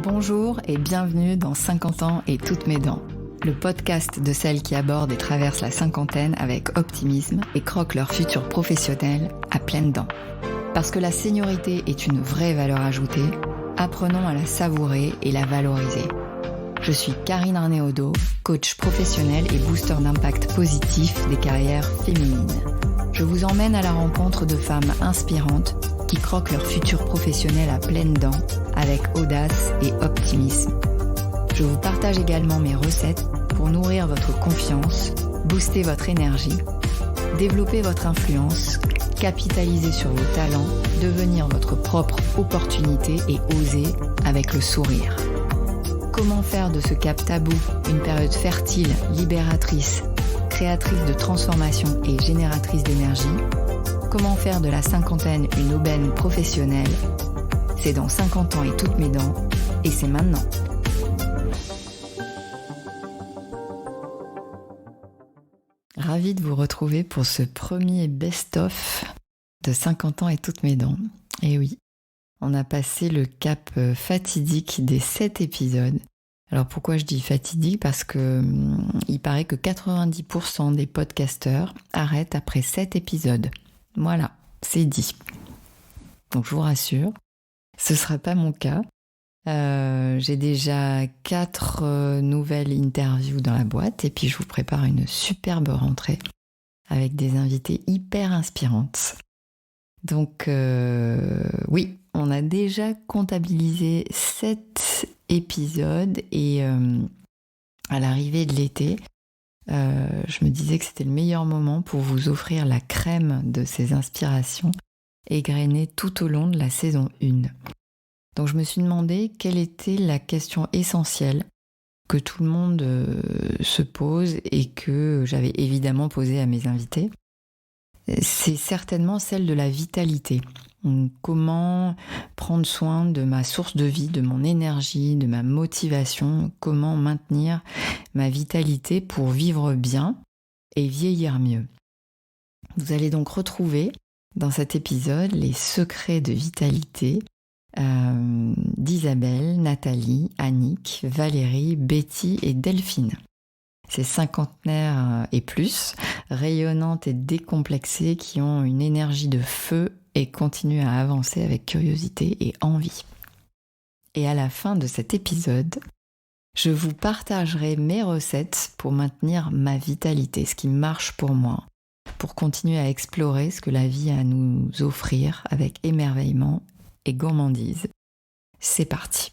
Bonjour et bienvenue dans 50 ans et toutes mes dents, le podcast de celles qui abordent et traversent la cinquantaine avec optimisme et croquent leur futur professionnel à pleines dents. Parce que la seniorité est une vraie valeur ajoutée, apprenons à la savourer et la valoriser. Je suis Karine Arnaud, coach professionnel et booster d'impact positif des carrières féminines. Je vous emmène à la rencontre de femmes inspirantes qui croquent leur futur professionnel à pleines dents avec audace et optimisme. Je vous partage également mes recettes pour nourrir votre confiance, booster votre énergie, développer votre influence, capitaliser sur vos talents, devenir votre propre opportunité et oser avec le sourire. Comment faire de ce cap tabou une période fertile, libératrice, créatrice de transformation et génératrice d'énergie? Comment faire de la cinquantaine une aubaine professionnelle? C'est dans 50 ans et toutes mes dents, et c'est maintenant. Ravie de vous retrouver pour ce premier best-of de 50 ans et toutes mes dents. Et oui, on a passé le cap fatidique des 7 épisodes. Alors pourquoi je dis fatidique? Parce que il paraît que 90% des podcasteurs arrêtent après 7 épisodes. Voilà, c'est dit. Donc je vous rassure, ce ne sera pas mon cas. J'ai déjà 4 nouvelles interviews dans la boîte et puis je vous prépare une superbe rentrée avec des invités hyper inspirantes. Donc oui, on a déjà comptabilisé 7 épisodes et à l'arrivée de l'été, je me disais que c'était le meilleur moment pour vous offrir la crème de ces inspirations égrenées tout au long de la saison 1. Donc je me suis demandé quelle était la question essentielle que tout le monde se pose et que j'avais évidemment posée à mes invités. C'est certainement celle de la vitalité. Donc, comment prendre soin de ma source de vie, de mon énergie, de ma motivation, comment maintenir ma vitalité pour vivre bien et vieillir mieux. Vous allez donc retrouver dans cet épisode les secrets de vitalité d'Isabelle, Nathalie, Annick, Valérie, Betty et Delphine. Ces cinquantenaires et plus, rayonnantes et décomplexées, qui ont une énergie de feu et continuent à avancer avec curiosité et envie. Et à la fin de cet épisode, je vous partagerai mes recettes pour maintenir ma vitalité, ce qui marche pour moi, pour continuer à explorer ce que la vie a à nous offrir avec émerveillement et gourmandise. C'est parti.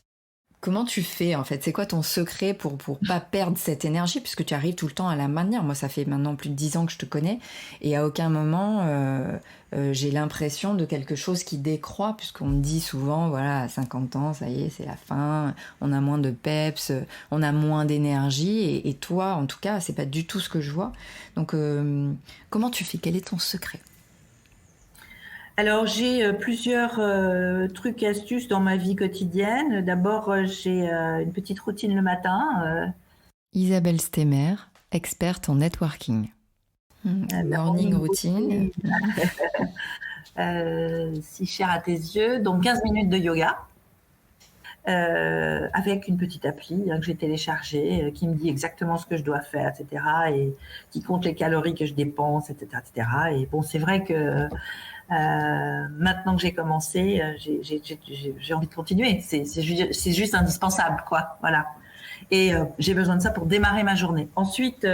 Comment tu fais en fait? C'est quoi ton secret pour pas perdre cette énergie puisque tu arrives tout le temps à la maintenir? Moi, ça fait maintenant plus de 10 ans que je te connais et à aucun moment j'ai l'impression de quelque chose qui décroît puisqu'on me dit souvent, voilà, à 50 ans, ça y est, c'est la fin, on a moins de peps, on a moins d'énergie et toi, en tout cas, c'est pas du tout ce que je vois. Donc, comment tu fais? Quel est ton secret? Alors, j'ai plusieurs trucs et astuces dans ma vie quotidienne. D'abord, j'ai une petite routine le matin. Isabelle Stemmer, experte en networking. Morning routine. Si cher à tes yeux. Donc, 15 minutes de yoga avec une petite appli que j'ai téléchargée qui me dit exactement ce que je dois faire, etc. et qui compte les calories que je dépense, etc. etc. Et bon, c'est vrai que maintenant que j'ai commencé, j'ai envie de continuer. C'est juste indispensable, quoi. Voilà. Et j'ai besoin de ça pour démarrer ma journée. Ensuite,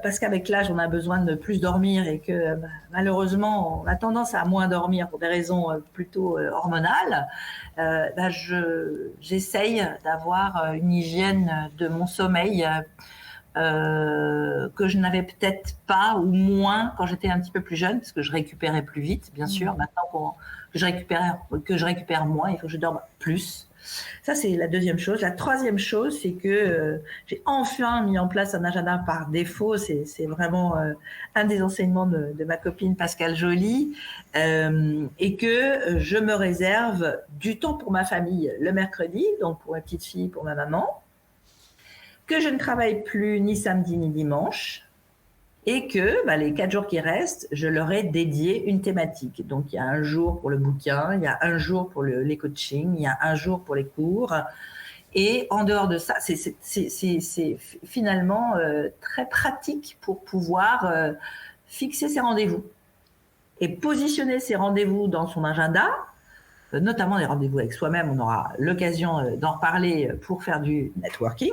parce qu'avec l'âge, on a besoin de plus dormir et que malheureusement, on a tendance à moins dormir pour des raisons plutôt hormonales. J'essaye d'avoir une hygiène de mon sommeil que je n'avais peut-être pas ou moins quand j'étais un petit peu plus jeune, parce que je récupérais plus vite, bien sûr. Maintenant que je récupère moins, il faut que je dorme plus. Ça, c'est la deuxième chose. La troisième chose, c'est que j'ai enfin mis en place un agenda par défaut. C'est vraiment un des enseignements de ma copine Pascale Joly, et que je me réserve du temps pour ma famille le mercredi, donc pour ma petite fille, pour ma maman, que je ne travaille plus ni samedi ni dimanche, et que les 4 jours qui restent, je leur ai dédié une thématique. Donc, il y a un jour pour le bouquin, il y a un jour pour les coachings, il y a un jour pour les cours. Et en dehors de ça, c'est finalement très pratique pour pouvoir fixer ses rendez-vous et positionner ses rendez-vous dans son agenda, notamment les rendez-vous avec soi-même. On aura l'occasion d'en reparler pour faire du networking.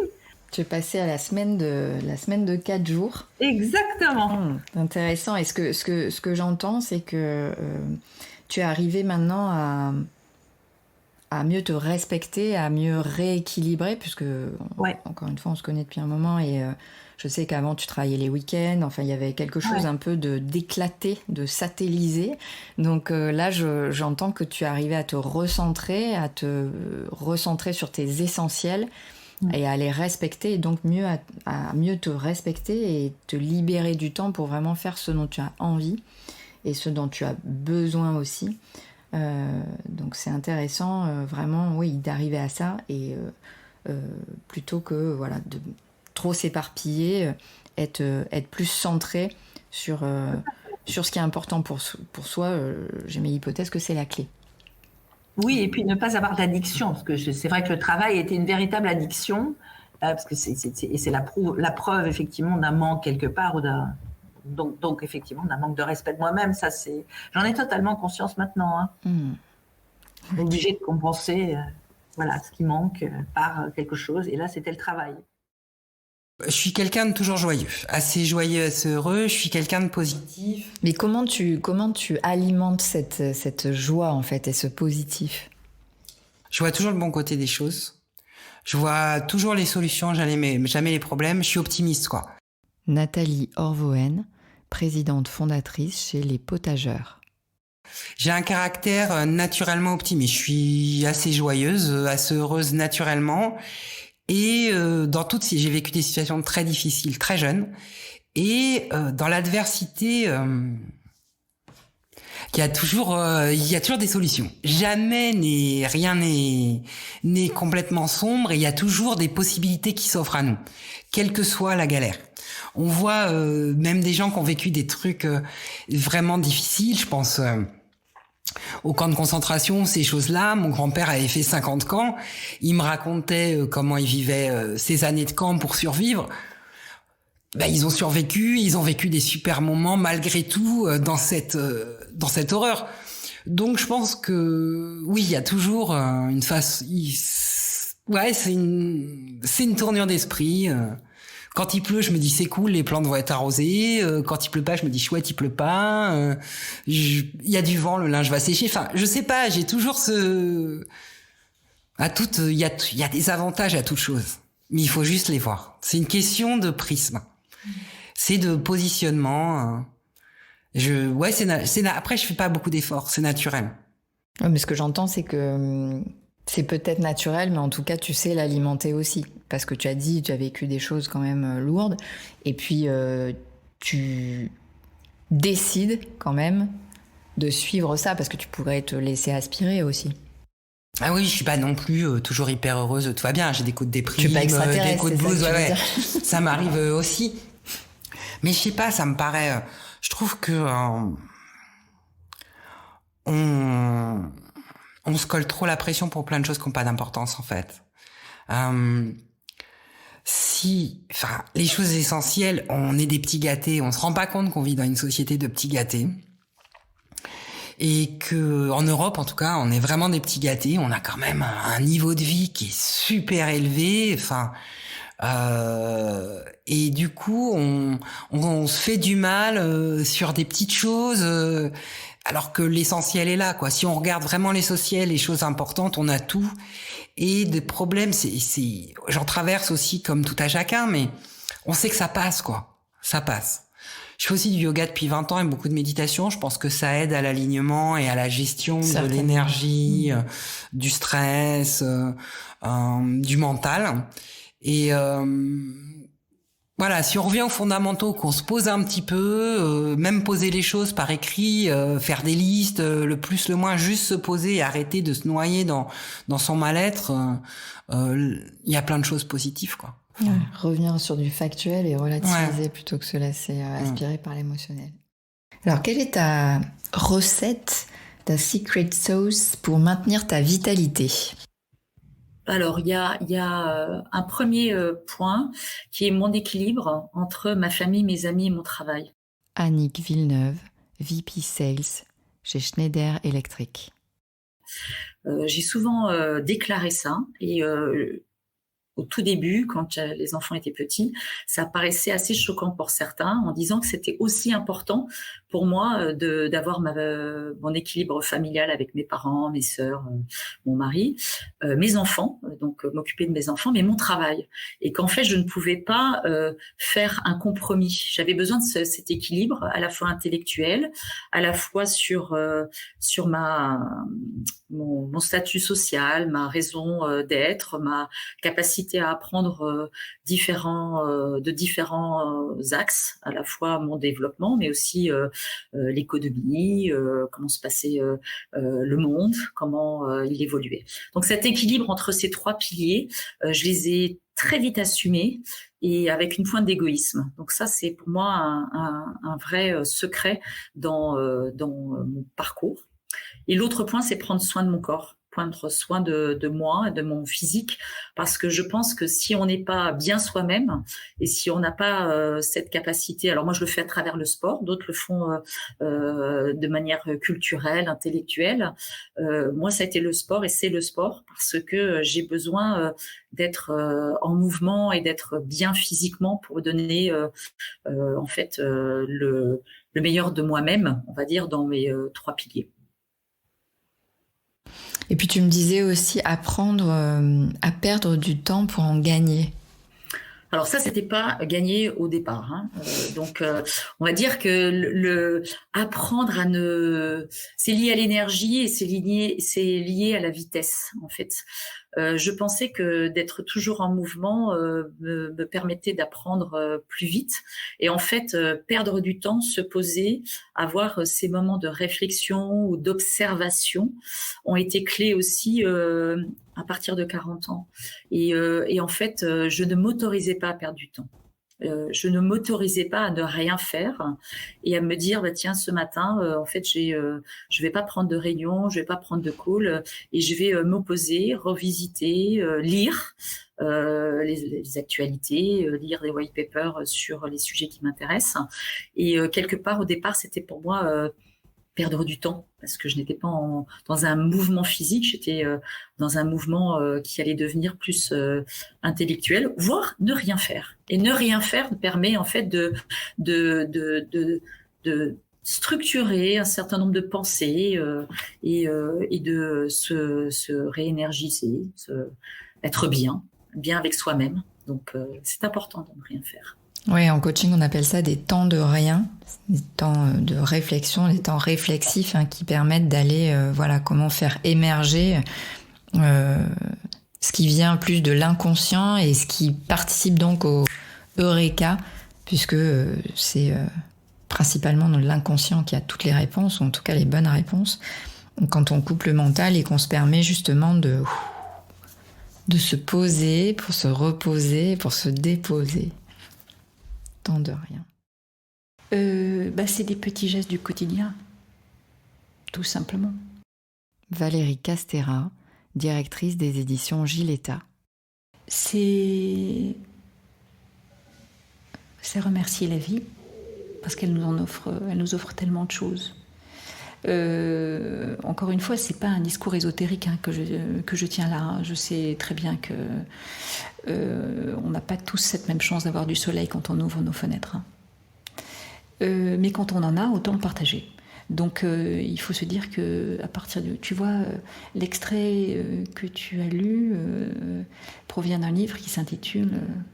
Tu es passé à la semaine de 4 jours. Exactement. Intéressant. Et ce que j'entends, c'est que tu es arrivé maintenant à mieux te respecter, à mieux rééquilibrer, puisque, encore une fois, on se connaît depuis un moment et je sais qu'avant, tu travaillais les week-ends. Enfin, il y avait quelque chose un peu d'éclaté, de satellisé. Donc là, j'entends que tu es arrivé à te recentrer sur tes essentiels et à les respecter, et donc à mieux te respecter et te libérer du temps pour vraiment faire ce dont tu as envie et ce dont tu as besoin aussi. Donc c'est intéressant vraiment d'arriver à ça et plutôt que de trop s'éparpiller, être plus centré sur ce qui est important pour soi. J'ai mis l'hypothèse que c'est la clé. Oui, et puis ne pas avoir d'addiction, parce que c'est vrai que le travail était une véritable addiction, parce que c'est la preuve effectivement d'un manque quelque part, donc effectivement d'un manque de respect de moi-même. Ça, j'en ai totalement conscience maintenant. Obligé de compenser ce qui manque par quelque chose, et là c'était le travail. Je suis quelqu'un de toujours joyeux, assez joyeux, assez heureux. Je suis quelqu'un de positif. Mais comment tu alimentes cette joie en fait et ce positif? Je vois toujours le bon côté des choses. Je vois toujours les solutions, jamais les problèmes. Je suis optimiste, quoi. Nathalie Orvoen, présidente fondatrice chez Les Potageurs. J'ai un caractère naturellement optimiste. Je suis assez joyeuse, assez heureuse naturellement. Et j'ai vécu des situations très difficiles, très jeune. Et dans l'adversité, il y a toujours des solutions. Jamais rien n'est complètement sombre, et il y a toujours des possibilités qui s'offrent à nous, quelle que soit la galère. On voit même des gens qui ont vécu des trucs vraiment difficiles. Je pense au camp de concentration, ces choses-là. Mon grand-père avait fait 50 camps. Il me racontait comment il vivait ces années de camp pour survivre. Ils ont survécu, ils ont vécu des super moments malgré tout dans cette horreur. Donc je pense que oui, il y a toujours une face. C'est une tournure d'esprit. Quand il pleut, je me dis c'est cool, les plantes vont être arrosées. Quand il pleut pas, je me dis chouette, il pleut pas. Il y a du vent, le linge va sécher. Enfin, je sais pas, j'ai toujours il y a des avantages à toute chose, mais il faut juste les voir. C'est une question de prisme, c'est de positionnement. Après, je fais pas beaucoup d'efforts, c'est naturel. Ouais, mais ce que j'entends, c'est que c'est peut-être naturel, mais en tout cas, tu sais l'alimenter aussi. Parce que tu as vécu des choses quand même lourdes. Et puis, tu décides quand même de suivre ça, parce que tu pourrais te laisser aspirer aussi. Ah oui, je suis pas non plus toujours hyper heureuse, tout va bien. J'ai des coups de déprime, des coups de blues, ça m'arrive aussi. Mais je sais pas, ça me paraît... je trouve que... on se colle trop la pression pour plein de choses qui n'ont pas d'importance, en fait. Les choses essentielles, on est des petits gâtés. On se rend pas compte qu'on vit dans une société de petits gâtés. Et que, en Europe, en tout cas, on est vraiment des petits gâtés. On a quand même un niveau de vie qui est super élevé. Et du coup, on se fait du mal sur des petites choses, alors que l'essentiel est là, quoi. Si on regarde vraiment l'essentiel, les choses importantes, on a tout. Et des problèmes, j'en traverse aussi comme tout à chacun, mais on sait que ça passe, quoi. Ça passe. Je fais aussi du yoga depuis 20 ans et beaucoup de méditation. Je pense que ça aide à l'alignement et à la gestion de l'énergie, du stress, du mental. Et si on revient aux fondamentaux, qu'on se pose un petit peu, même poser les choses par écrit, faire des listes, le plus, le moins, juste se poser et arrêter de se noyer dans son mal-être, il y a plein de choses positives, quoi. Revenir sur du factuel et relativiser plutôt que se laisser aspirer par l'émotionnel. Alors, quelle est ta recette, ta secret sauce pour maintenir ta vitalité ? Alors, il y a un premier point qui est mon équilibre entre ma famille, mes amis et mon travail. Annick Villeneuve, VP Sales chez Schneider Electric. J'ai souvent déclaré ça et au tout début, quand les enfants étaient petits, ça paraissait assez choquant pour certains, en disant que c'était aussi important pour moi d'avoir mon équilibre familial avec mes parents, mes sœurs, mon mari, mes enfants, donc m'occuper de mes enfants, mais mon travail. Et qu'en fait, je ne pouvais pas faire un compromis. J'avais besoin de cet équilibre, à la fois intellectuel, à la fois sur mon statut social, ma raison d'être, ma capacité à apprendre de différents axes, à la fois mon développement, mais aussi l'économie, comment se passait le monde, comment il évoluait. Donc cet équilibre entre ces trois piliers, je les ai très vite assumés et avec une pointe d'égoïsme. Donc ça, c'est pour moi un vrai secret dans mon parcours. Et l'autre point, c'est prendre soin de mon corps, prendre soin de moi, de mon physique, parce que je pense que si on n'est pas bien soi-même et si on n'a pas cette capacité, alors moi je le fais à travers le sport, d'autres le font de manière culturelle, intellectuelle. Moi, ça a été le sport et c'est le sport parce que j'ai besoin d'être en mouvement et d'être bien physiquement pour donner en fait le meilleur de moi-même, on va dire, dans mes trois piliers. Et puis tu me disais aussi apprendre à perdre du temps pour en gagner. Alors ça, c'était pas gagné au départ. Hein. Donc, on va dire que apprendre c'est lié à l'énergie et c'est lié à la vitesse, en fait. Je pensais que d'être toujours en mouvement me permettait d'apprendre plus vite. Et en fait, perdre du temps, se poser, avoir ces moments de réflexion ou d'observation ont été clés aussi à partir de 40 ans. Et en fait, je ne m'autorisais pas à perdre du temps. Je ne m'autorisais pas à ne rien faire et à me dire tiens, ce matin en fait je vais pas prendre de réunion, je vais pas prendre de call et je vais m'opposer, revisiter, lire les actualités, lire des white papers sur les sujets qui m'intéressent et quelque part au départ c'était pour moi perdre du temps parce que je n'étais pas dans un mouvement physique, j'étais dans un mouvement qui allait devenir plus intellectuel, voire ne rien faire. Et ne rien faire permet en fait de structurer un certain nombre de pensées et de se réénergiser, être bien avec soi-même. Donc c'est important de ne rien faire. Oui, en coaching, on appelle ça des temps de rien, des temps de réflexion, des temps réflexifs qui permettent d'aller, comment faire émerger ce qui vient plus de l'inconscient et ce qui participe donc au Eureka, puisque c'est principalement dans l'inconscient qu'il y a toutes les réponses, ou en tout cas les bonnes réponses, quand on coupe le mental et qu'on se permet justement de se poser pour se reposer, pour se déposer. Tant de rien. C'est des petits gestes du quotidien, tout simplement. Valérie Castera, directrice des éditions Giletta. C'est remercier la vie, parce qu'elle nous offre tellement de choses. Encore une fois, c'est pas un discours ésotérique que je tiens là. Je sais très bien que on n'a pas tous cette même chance d'avoir du soleil quand on ouvre nos fenêtres. Mais quand on en a, autant le partager. Donc il faut se dire que à partir de, tu vois, l'extrait que tu as lu provient d'un livre qui s'intitule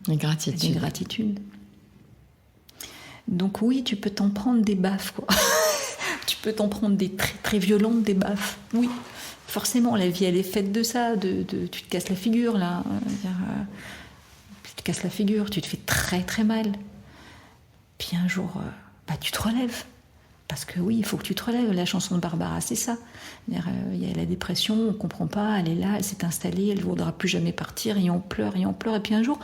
Les gratitudes. Donc oui, tu peux t'en prendre des baffes, quoi. Tu peux t'en prendre des très très violentes, des baffes. Oui, forcément, la vie elle est faite de ça. Tu te casses la figure là. Tu te casses la figure, tu te fais très très mal. Puis un jour, tu te relèves. Parce que oui, il faut que tu te relèves. La chanson de Barbara, c'est ça. Il y a la dépression, on ne comprend pas, elle est là, elle s'est installée, elle ne voudra plus jamais partir, et on pleure, et puis un jour,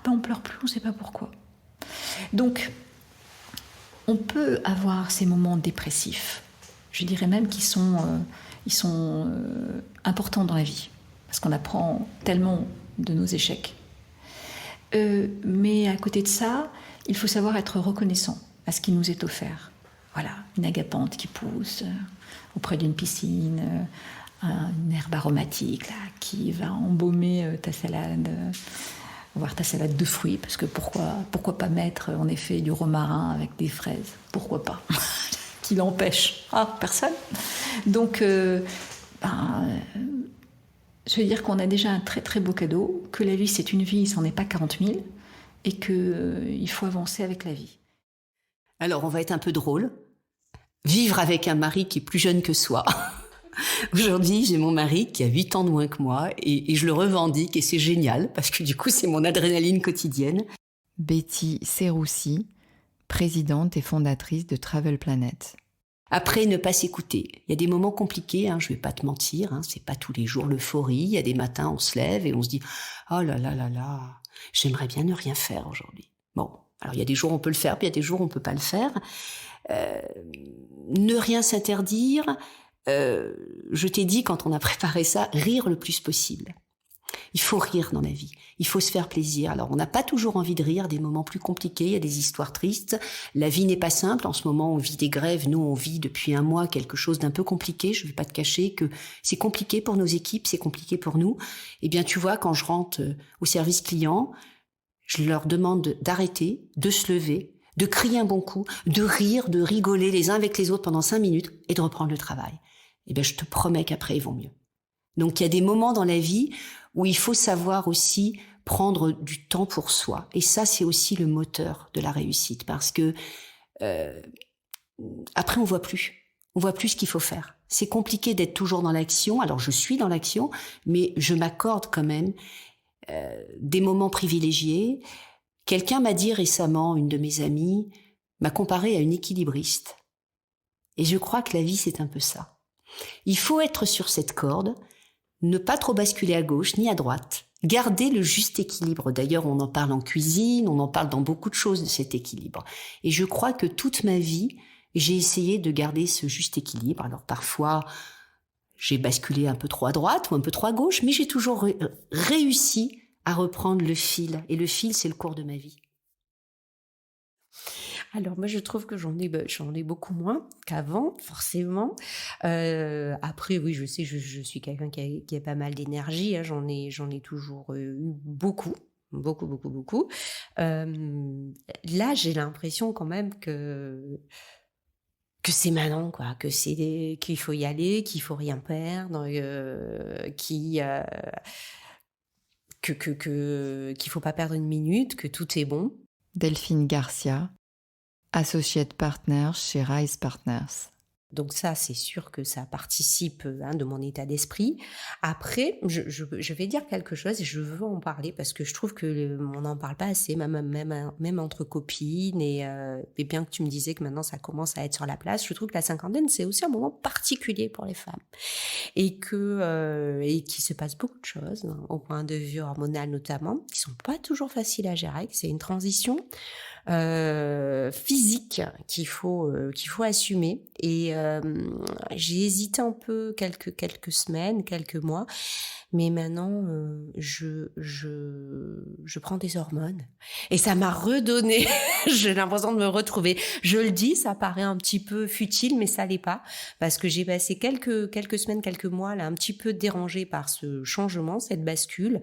on ne pleure plus, on ne sait pas pourquoi. Donc, on peut avoir ces moments dépressifs. Je dirais même qu'ils sont importants dans la vie, parce qu'on apprend tellement de nos échecs. Mais à côté de ça, il faut savoir être reconnaissant à ce qui nous est offert. Voilà, une agapante qui pousse auprès d'une piscine, une herbe aromatique là, qui va embaumer ta salade, voire ta salade de fruits, parce que pourquoi pas mettre en effet du romarin avec des fraises, pourquoi pas. Qui l'empêche? Personne. Donc, je veux dire qu'on a déjà un très très beau cadeau, que la vie c'est une vie, c'en est pas 40 000, et qu'il faut avancer avec la vie. Alors, on va être un peu drôle. Vivre avec un mari qui est plus jeune que soi. Aujourd'hui, j'ai mon mari qui a 8 ans de moins que moi, et je le revendique, et c'est génial, parce que du coup, c'est mon adrénaline quotidienne. Betty Serroussi, présidente et fondatrice de Travel Planet. Après, ne pas s'écouter. Il y a des moments compliqués, je vais pas te mentir, c'est pas tous les jours l'euphorie. Il y a des matins, on se lève et on se dit « Oh là là là là, j'aimerais bien ne rien faire aujourd'hui. » Bon, alors il y a des jours on peut le faire, puis il y a des jours on peut pas le faire. Ne rien s'interdire. Je t'ai dit, quand on a préparé ça, rire le plus possible. Il faut rire dans la vie. Il faut se faire plaisir. Alors, on n'a pas toujours envie de rire, des moments plus compliqués, il y a des histoires tristes. La vie n'est pas simple. En ce moment, on vit des grèves. Nous, on vit depuis un mois quelque chose d'un peu compliqué. Je ne vais pas te cacher que c'est compliqué pour nos équipes, c'est compliqué pour nous. Eh bien, tu vois, quand je rentre au service client, je leur demande d'arrêter, de se lever, de crier un bon coup, de rire, de rigoler les uns avec les autres pendant 5 minutes et de reprendre le travail. Eh bien, je te promets qu'après, ils vont mieux. Donc, il y a des moments dans la vie où il faut savoir aussi prendre du temps pour soi. Et ça, c'est aussi le moteur de la réussite. Parce que après, on voit plus. On voit plus ce qu'il faut faire. C'est compliqué d'être toujours dans l'action. Alors, je suis dans l'action, mais je m'accorde quand même des moments privilégiés. Quelqu'un m'a dit récemment, une de mes amies, m'a comparé à une équilibriste. Et je crois que la vie, c'est un peu ça. Il faut être sur cette corde, ne pas trop basculer à gauche ni à droite, garder le juste équilibre. D'ailleurs, on en parle en cuisine, on en parle dans beaucoup de choses de cet équilibre. Et je crois que toute ma vie, j'ai essayé de garder ce juste équilibre. Alors parfois, j'ai basculé un peu trop à droite ou un peu trop à gauche, mais j'ai toujours réussi à reprendre le fil. Et le fil, c'est le cours de ma vie. Alors moi je trouve que j'en ai beaucoup moins qu'avant, forcément. Après oui, je sais, je suis quelqu'un qui a pas mal d'énergie, j'en ai toujours eu beaucoup. Là j'ai l'impression quand même que c'est maintenant, quoi, qu'il faut y aller, qu'il faut rien perdre, qu'il faut pas perdre une minute, que tout est bon. Delphine Garcia, Associate Partner chez Rise Partners. Donc ça, c'est sûr que ça participe de mon état d'esprit. Après, je vais dire quelque chose et je veux en parler parce que je trouve que on n'en parle pas assez, même entre copines. Et bien que tu me disais que maintenant ça commence à être sur la place, je trouve que la cinquantaine, c'est aussi un moment particulier pour les femmes. Et qu'il se passe beaucoup de choses, au point de vue hormonal notamment, qui sont pas toujours faciles à gérer. C'est une transition physique qu'il faut assumer. Et j'ai hésité un peu quelques semaines, quelques mois, mais maintenant je prends des hormones et ça m'a redonné j'ai l'impression de me retrouver. Je le dis, ça paraît un petit peu futile, mais ça l'est pas, parce que j'ai passé quelques semaines, quelques mois là un petit peu dérangée par ce changement, cette bascule.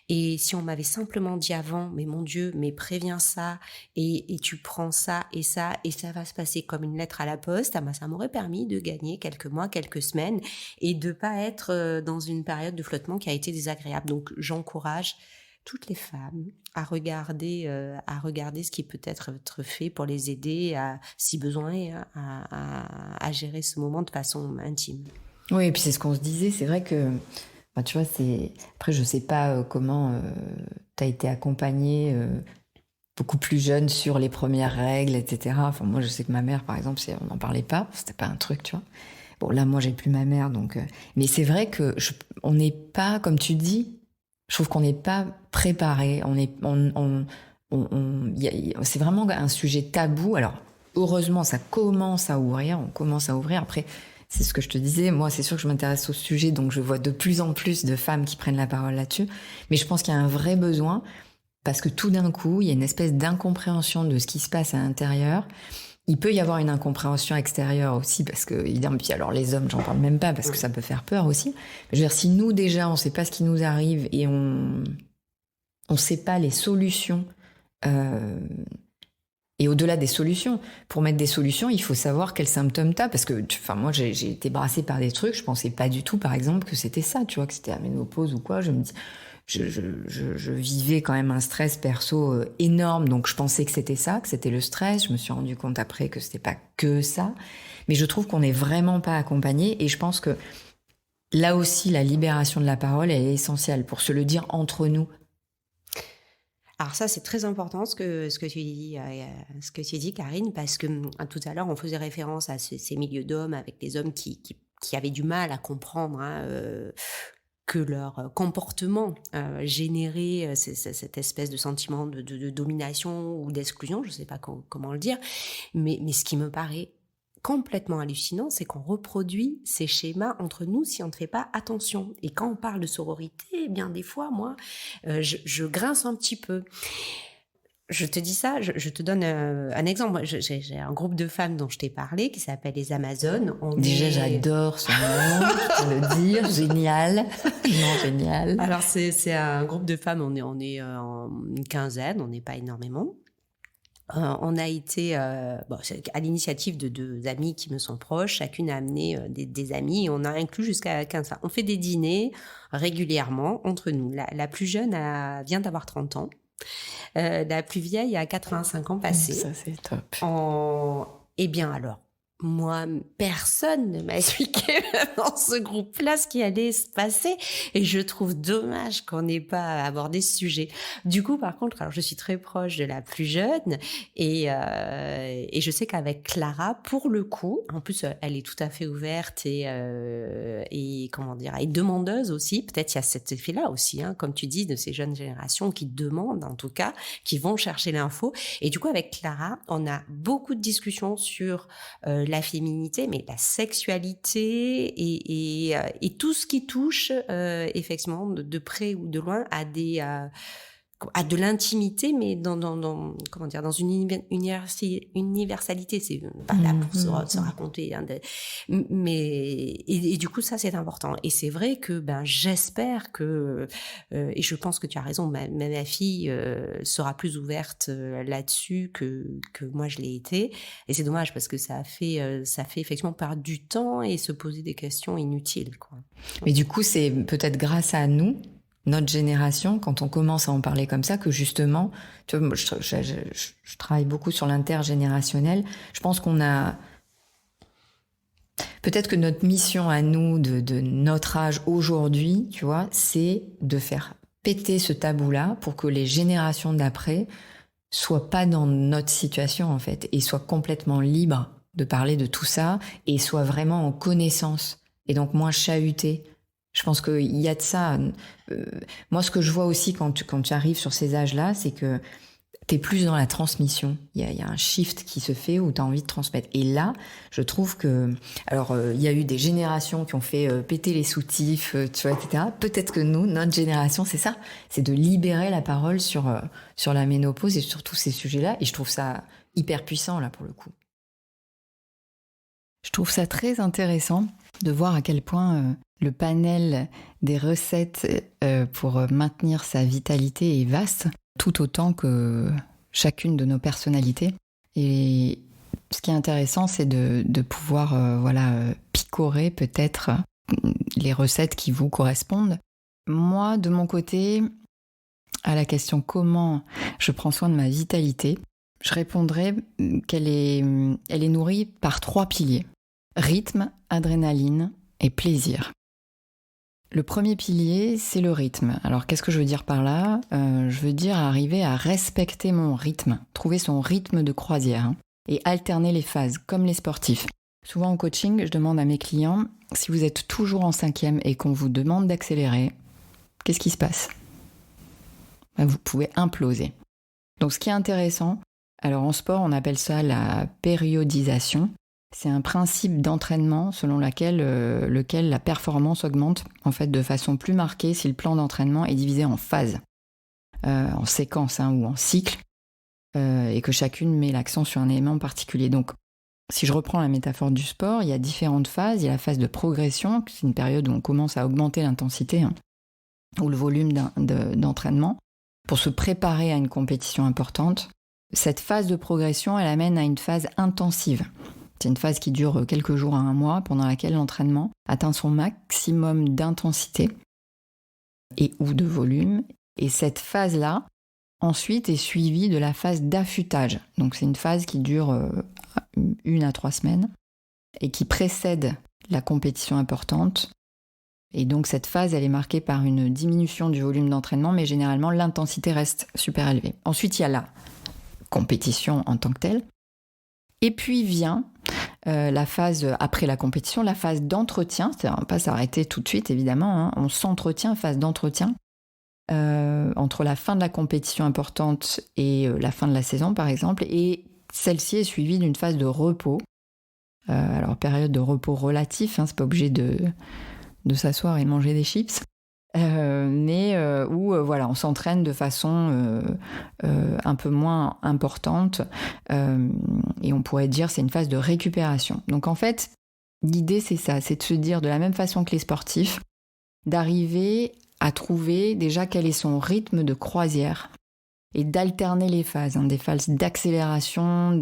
Et si on m'avait simplement dit avant, mais mon Dieu, mais préviens ça et tu prends ça et ça va se passer comme une lettre à la poste, ça m'aurait permis de gagner quelques mois, quelques semaines et de pas être dans une période de flottement qui a été désagréable. Donc j'encourage toutes les femmes à regarder ce qui peut être fait pour les aider, si besoin, à gérer ce moment de façon intime. Oui, et puis c'est ce qu'on se disait, c'est vrai que, tu vois, après je sais pas comment tu as été accompagnée beaucoup plus jeune sur les premières règles, etc. Enfin, moi, je sais que ma mère, par exemple, on n'en parlait pas, c'était pas un truc, tu vois. Bon, là, moi, j'ai plus ma mère, donc... Mais c'est vrai que on n'est pas, comme tu dis, je trouve qu'on n'est pas préparé. C'est vraiment un sujet tabou. Alors, heureusement, ça commence à ouvrir, on commence à ouvrir. Après, c'est ce que je te disais, moi, c'est sûr que je m'intéresse au sujet, donc je vois de plus en plus de femmes qui prennent la parole là-dessus. Mais je pense qu'il y a un vrai besoin, parce que tout d'un coup, il y a une espèce d'incompréhension de ce qui se passe à l'intérieur. Il peut y avoir une incompréhension extérieure aussi, parce que, évidemment, puis alors les hommes, j'en parle même pas, parce que ça peut faire peur aussi. Je veux dire, si nous, déjà, on sait pas ce qui nous arrive et on sait pas les solutions, et au-delà des solutions, pour mettre des solutions, il faut savoir quels symptômes t'as, parce que, moi, j'ai été brassée par des trucs, je pensais pas du tout, par exemple, que c'était ça, tu vois, que c'était la ménopause ou quoi. Je me dis, je vivais quand même un stress perso énorme, donc je pensais que c'était ça, que c'était le stress. Je me suis rendu compte après que c'était pas que ça, mais je trouve qu'on n'est vraiment pas accompagné, et je pense que là aussi, la libération de la parole, elle est essentielle pour se le dire entre nous. Alors ça, c'est très important ce que tu dis, Karine, parce que tout à l'heure, on faisait référence à ces milieux d'hommes avec les hommes qui avaient du mal à comprendre que leur comportement générait cette espèce de sentiment de domination ou d'exclusion, je ne sais pas comment le dire, mais ce qui me paraît complètement hallucinant, c'est qu'on reproduit ces schémas entre nous si on ne fait pas attention. Et quand on parle de sororité, eh bien des fois, moi, je grince un petit peu. Je te dis ça, je te donne un exemple. J'ai un groupe de femmes dont je t'ai parlé qui s'appelle les Amazones. Déjà, j'adore ce nom, je peux le dire, génial. Non, génial. Alors, c'est un groupe de femmes, on est en une quinzaine, on n'est pas énormément. On a été, à l'initiative de 2 amies qui me sont proches, chacune a amené des amis, et on a inclus jusqu'à 15 femmes. On fait des dîners régulièrement entre nous. La plus jeune vient d'avoir 30 ans. La plus vieille a 85 ans passés. Ça, c'est top. Eh bien alors, moi, personne ne m'a expliqué dans ce groupe-là ce qui allait se passer. Et je trouve dommage qu'on n'ait pas abordé ce sujet. Du coup, par contre, alors je suis très proche de la plus jeune et je sais qu'avec Clara, pour le coup, en plus, elle est tout à fait ouverte et comment dire, et demandeuse aussi. Peut-être il y a cet effet-là aussi, comme tu dis, de ces jeunes générations qui demandent, en tout cas, qui vont chercher l'info. Et du coup, avec Clara, on a beaucoup de discussions sur la féminité, mais la sexualité et tout ce qui touche effectivement de près ou de loin à à de l'intimité, mais dans comment dire, dans une universalité. C'est pas là pour se raconter, mais et du coup ça c'est important. Et c'est vrai que j'espère que et je pense que tu as raison, ma fille sera plus ouverte là-dessus que moi je l'ai été. Et c'est dommage parce que ça fait effectivement perdre du temps et se poser des questions inutiles, quoi. Mais du coup c'est peut-être grâce à nous, notre génération, quand on commence à en parler comme ça, que justement, tu vois, moi, je travaille beaucoup sur l'intergénérationnel. Je pense qu'on a... Peut-être que notre mission à nous, de notre âge aujourd'hui, tu vois, c'est de faire péter ce tabou-là pour que les générations d'après soient pas dans notre situation, en fait, et soient complètement libres de parler de tout ça, et soient vraiment en connaissance, et donc moins chahutés. Je pense qu'il y a de ça. Moi, ce que je vois aussi quand tu arrives sur ces âges-là, c'est que t'es plus dans la transmission. Il y a un shift qui se fait où t'as envie de transmettre. Et là, je trouve que... Alors, il y a eu des générations qui ont fait péter les soutifs, tu vois, etc. Peut-être que nous, notre génération, c'est ça. C'est de libérer la parole sur la ménopause et sur tous ces sujets-là. Et je trouve ça hyper puissant, là, pour le coup. Je trouve ça très intéressant de voir à quel point le panel des recettes pour maintenir sa vitalité est vaste, tout autant que chacune de nos personnalités. Et ce qui est intéressant, c'est de pouvoir picorer peut-être les recettes qui vous correspondent. Moi, de mon côté, à la question comment je prends soin de ma vitalité, je répondrais qu'elle est nourrie par 3 piliers. Rythme, adrénaline et plaisir. Le premier pilier, c'est le rythme. Alors, qu'est-ce que je veux dire par là ? Je veux dire arriver à respecter mon rythme, trouver son rythme de croisière, hein, et alterner les phases, comme les sportifs. Souvent en coaching, je demande à mes clients, si vous êtes toujours en 5e et qu'on vous demande d'accélérer, qu'est-ce qui se passe ? Vous pouvez imploser. Donc, ce qui est intéressant, alors en sport, on appelle ça la périodisation. C'est un principe d'entraînement selon lequel la performance augmente en fait de façon plus marquée si le plan d'entraînement est divisé en phases, en séquences ou en cycles, et que chacune met l'accent sur un élément particulier. Donc, si je reprends la métaphore du sport, il y a différentes phases. Il y a la phase de progression, c'est une période où on commence à augmenter l'intensité ou le volume d'entraînement pour se préparer à une compétition importante. Cette phase de progression, elle amène à une phase intensive. C'est une phase qui dure quelques jours à un mois, pendant laquelle l'entraînement atteint son maximum d'intensité et ou de volume. Et cette phase-là, ensuite, est suivie de la phase d'affûtage. Donc c'est une phase qui dure 1 à 3 semaines et qui précède la compétition importante. Et donc cette phase, elle est marquée par une diminution du volume d'entraînement, mais généralement l'intensité reste super élevée. Ensuite, il y a la compétition en tant que telle. Et puis vient la phase, après la compétition, la phase d'entretien. C'est-à-dire, on ne va pas s'arrêter tout de suite, évidemment. On s'entretient, phase d'entretien, entre la fin de la compétition importante et la fin de la saison, par exemple. Et celle-ci est suivie d'une phase de repos. Alors, période de repos relatif, c'est pas obligé de s'asseoir et manger des chips. Mais où on s'entraîne de façon un peu moins importante, et on pourrait dire c'est une phase de récupération. Donc en fait, l'idée c'est ça, c'est de se dire de la même façon que les sportifs, d'arriver à trouver déjà quel est son rythme de croisière et d'alterner les phases, des phases d'accélération,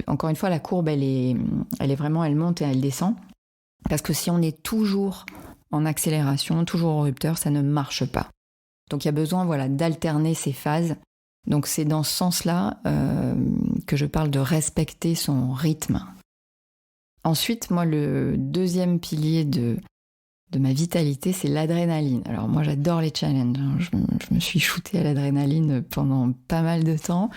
encore une fois la courbe elle est vraiment, elle monte et elle descend, parce que si on est toujours en accélération, toujours au rupteur, ça ne marche pas. Donc il y a besoin d'alterner ces phases. Donc c'est dans ce sens-là que je parle de respecter son rythme. Ensuite, moi, le deuxième pilier de ma vitalité, c'est l'adrénaline. Alors moi, j'adore les challenges. Je me suis shootée à l'adrénaline pendant pas mal de temps.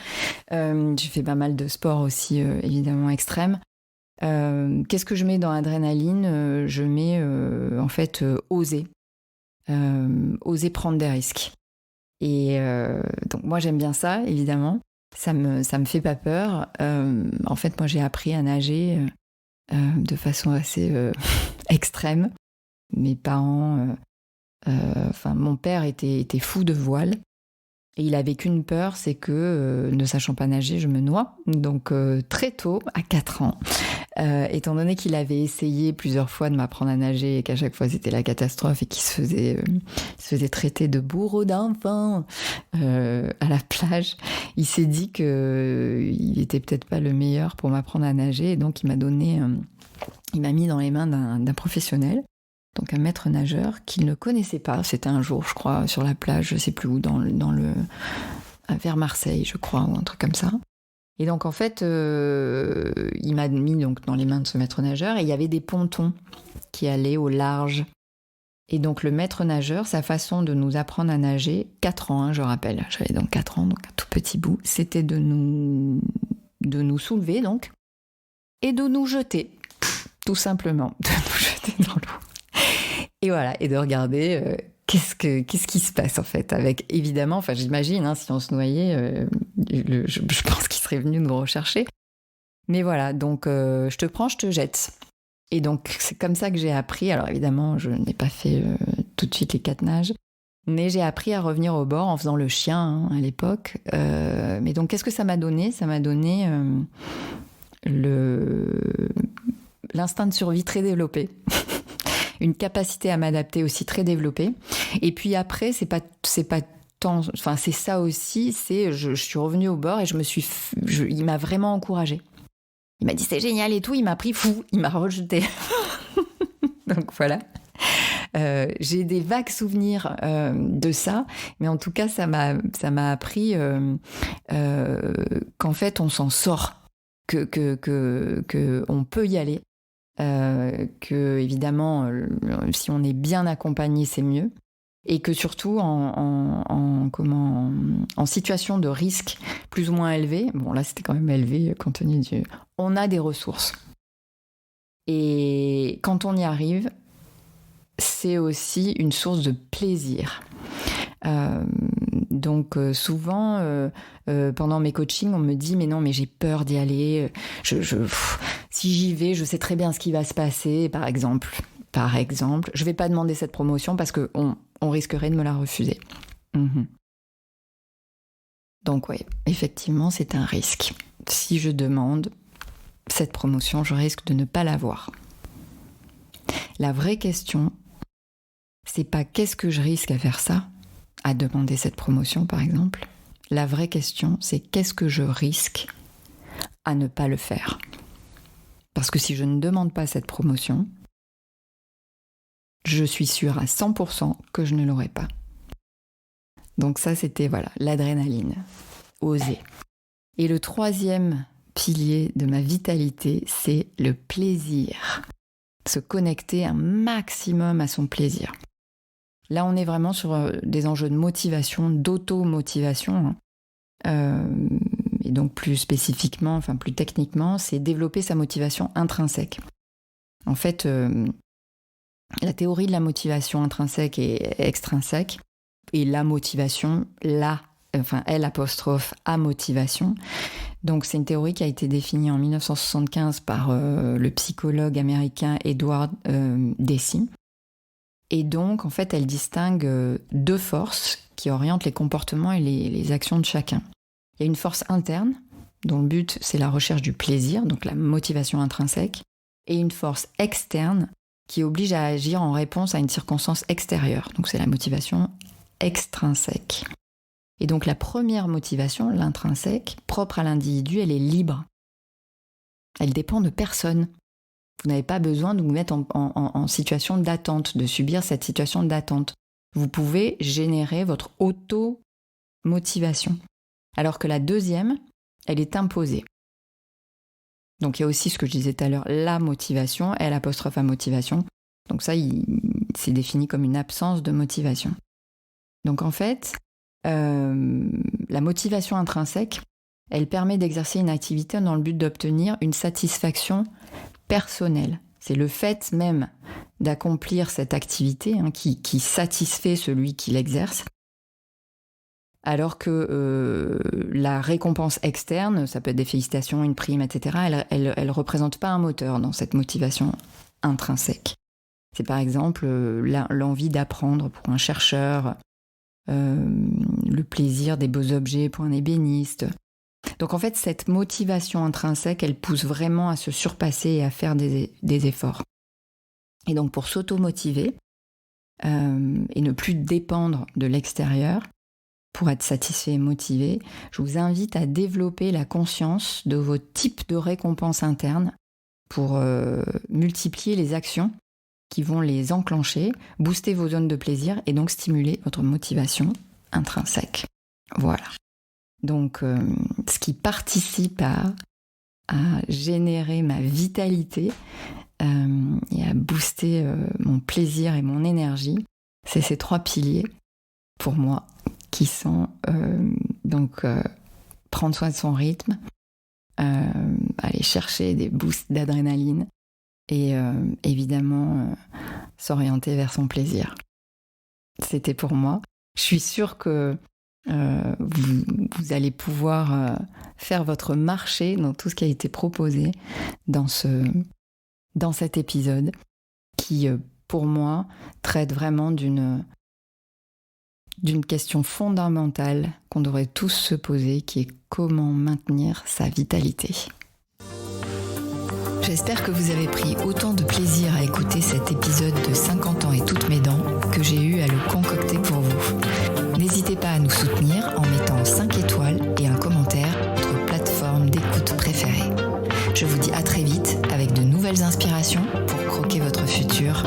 J'ai fait pas mal de sports aussi, évidemment, extrêmes. Qu'est-ce que je mets dans l'adrénaline ? Je mets oser prendre des risques. Et donc moi j'aime bien ça, évidemment. Ça me fait pas peur. En fait, moi j'ai appris à nager de façon assez extrême. Mes parents, mon père était fou de voile. Et il avait qu'une peur, c'est que, ne sachant pas nager, je me noie. Donc très tôt, à 4 ans, étant donné qu'il avait essayé plusieurs fois de m'apprendre à nager et qu'à chaque fois c'était la catastrophe et qu'il se faisait traiter de bourreau d'enfant à la plage, il s'est dit qu'il était peut-être pas le meilleur pour m'apprendre à nager, et donc il m'a mis dans les mains d'un professionnel. Donc un maître nageur qu'il ne connaissait pas. C'était un jour, je crois, sur la plage, je sais plus où, vers Marseille, je crois, ou un truc comme ça. Et donc en fait, il m'a mis donc dans les mains de ce maître nageur, et il y avait des pontons qui allaient au large. Et donc le maître nageur, sa façon de nous apprendre à nager, 4 ans, je rappelle, j'avais donc 4 ans, donc un tout petit bout, c'était de nous soulever donc, et de nous jeter, tout simplement, de nous jeter dans l'eau. Et voilà, et de regarder qu'est-ce qui se passe en fait avec, évidemment, j'imagine, si on se noyait, je pense qu'il serait venu nous rechercher. Mais voilà, donc je te prends, je te jette. Et donc c'est comme ça que j'ai appris. Alors évidemment, je n'ai pas fait tout de suite les 4 nages, mais j'ai appris à revenir au bord en faisant le chien à l'époque. Mais donc qu'est-ce que ça m'a donné ? Ça m'a donné l'instinct de survie très développé. Une capacité à m'adapter aussi très développée. Et puis après, c'est pas tant, c'est ça aussi, je suis revenue au bord et il m'a vraiment encouragée. Il m'a dit c'est génial et tout, il m'a pris fou, il m'a rejeté. Donc voilà. J'ai des vagues souvenirs de ça, mais en tout cas, ça m'a appris qu'en fait, on s'en sort, que on peut y aller. que évidemment, si on est bien accompagné, c'est mieux. Et que surtout, en situation de risque plus ou moins élevé, bon là c'était quand même élevé compte tenu on a des ressources. Et quand on y arrive, c'est aussi une source de plaisir. Donc souvent, pendant mes coachings, on me dit mais non, mais j'ai peur d'y aller. Si j'y vais, je sais très bien ce qui va se passer. Par exemple, je vais pas demander cette promotion parce que on risquerait de me la refuser. Donc oui, effectivement, c'est un risque. Si je demande cette promotion, je risque de ne pas l'avoir. La vraie question, c'est pas qu'est-ce que je risque à faire ça, à demander cette promotion par exemple. La vraie question, c'est qu'est-ce que je risque à ne pas le faire. Parce que si je ne demande pas cette promotion, je suis sûre à 100% que je ne l'aurai pas. Donc ça, c'était l'adrénaline, oser. Et le troisième pilier de ma vitalité, c'est le plaisir. Se connecter un maximum à son plaisir. Là, on est vraiment sur des enjeux de motivation, d'auto-motivation. Et donc plus spécifiquement, plus techniquement, c'est développer sa motivation intrinsèque. En fait, la théorie de la motivation intrinsèque et extrinsèque, et la motivation, L''A motivation. Donc c'est une théorie qui a été définie en 1975 par le psychologue américain Edward Deci. Et donc en fait elle distingue deux forces qui orientent les comportements et les actions de chacun. Il y a une force interne, dont le but c'est la recherche du plaisir, donc la motivation intrinsèque, et une force externe qui oblige à agir en réponse à une circonstance extérieure. Donc c'est la motivation extrinsèque. Et donc la première motivation, l'intrinsèque, propre à l'individu, elle est libre. Elle dépend de personne. Vous n'avez pas besoin de vous mettre en situation d'attente, de subir cette situation d'attente. Vous pouvez générer votre auto-motivation. Alors que la deuxième, elle est imposée. Donc il y a aussi ce que je disais tout à l'heure, la motivation, L''A motivation. Donc ça, c'est défini comme une absence de motivation. Donc en fait, la motivation intrinsèque, elle permet d'exercer une activité dans le but d'obtenir une satisfaction personnelle. C'est le fait même d'accomplir cette activité qui satisfait celui qui l'exerce. Alors que la récompense externe, ça peut être des félicitations, une prime, etc., elle représente pas un moteur dans cette motivation intrinsèque. C'est par exemple l'envie d'apprendre pour un chercheur, le plaisir des beaux objets pour un ébéniste. Donc en fait, cette motivation intrinsèque, elle pousse vraiment à se surpasser et à faire des efforts. Et donc pour s'auto-motiver et ne plus dépendre de l'extérieur, pour être satisfait et motivé, je vous invite à développer la conscience de vos types de récompenses internes pour multiplier les actions qui vont les enclencher, booster vos zones de plaisir et donc stimuler votre motivation intrinsèque. Voilà. Donc, ce qui participe à générer ma vitalité et à booster mon plaisir et mon énergie, c'est ces trois piliers, pour moi, qui sont prendre soin de son rythme, aller chercher des boosts d'adrénaline et évidemment s'orienter vers son plaisir. C'était pour moi. Je suis sûre que vous allez pouvoir faire votre marché dans tout ce qui a été proposé dans cet épisode qui, pour moi, traite vraiment d'une question fondamentale qu'on devrait tous se poser, qui est comment maintenir sa vitalité. J'espère que vous avez pris autant de plaisir à écouter cet épisode de 50 ans et toutes mes dents que j'ai eu à le concocter pour vous. N'hésitez pas à nous soutenir en mettant 5 étoiles et un commentaire sur votre plateforme d'écoute préférée. Je vous dis à très vite avec de nouvelles inspirations pour croquer votre futur